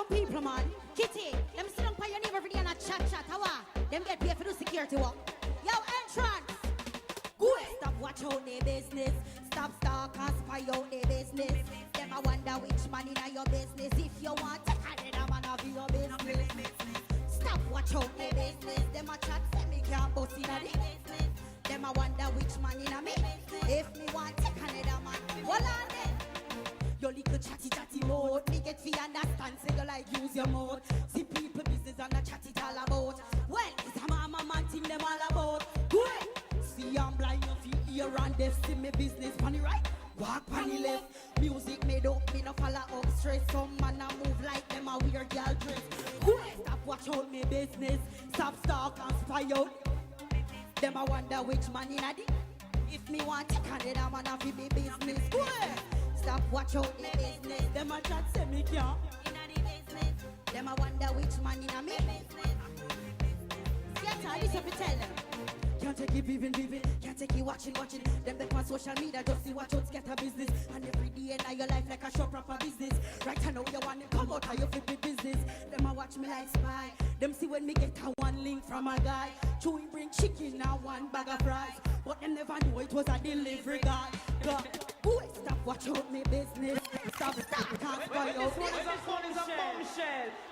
some people, man. Kitty, them sit down by your name every day and a chat. How are? Them get paid for the security work. Yo, entrance. Go stop watch out their business. Stop stalk and spy out their business. Them I wonder which man in your business. If you want to carry them man of your business. Stop watch out their business. Them a chat say me can't bust in a business. Them I wonder which man in me. If me want to carry them man. Hold on then. Your little chatty mode. Me get fi understand say you like use your mouth. See people business and a chat it all about. Well, it's a mama man thing them all about. Go ahead. See I'm blind, you feel ear and deaf. See me business on the right, walk on the left. Music made up, me no follow up stress. Some man a move like them a weird girl dress. Who stop watch out me business? Stop stalk and spy out. Them I wonder which man in a di. If me want to carry them man a fi be business. Who stop watch out me business? Them a chat say me can't inna the business. Them I wonder which man in a me business. Scatter, this what we tell them. Can't take it living, can't take it watching. Them back on social media, just see watch out, scatter business. And every day in your life like a show proper business. Right now you want to come out of your flip business. Them a watch me like spy. Them see when me get a one link from a guy. Chewy bring chicken and one bag of fries. But them never knew it was a delivery guy. Who stop watch out me business? Stop, can't spoil out. This one is a bombshell.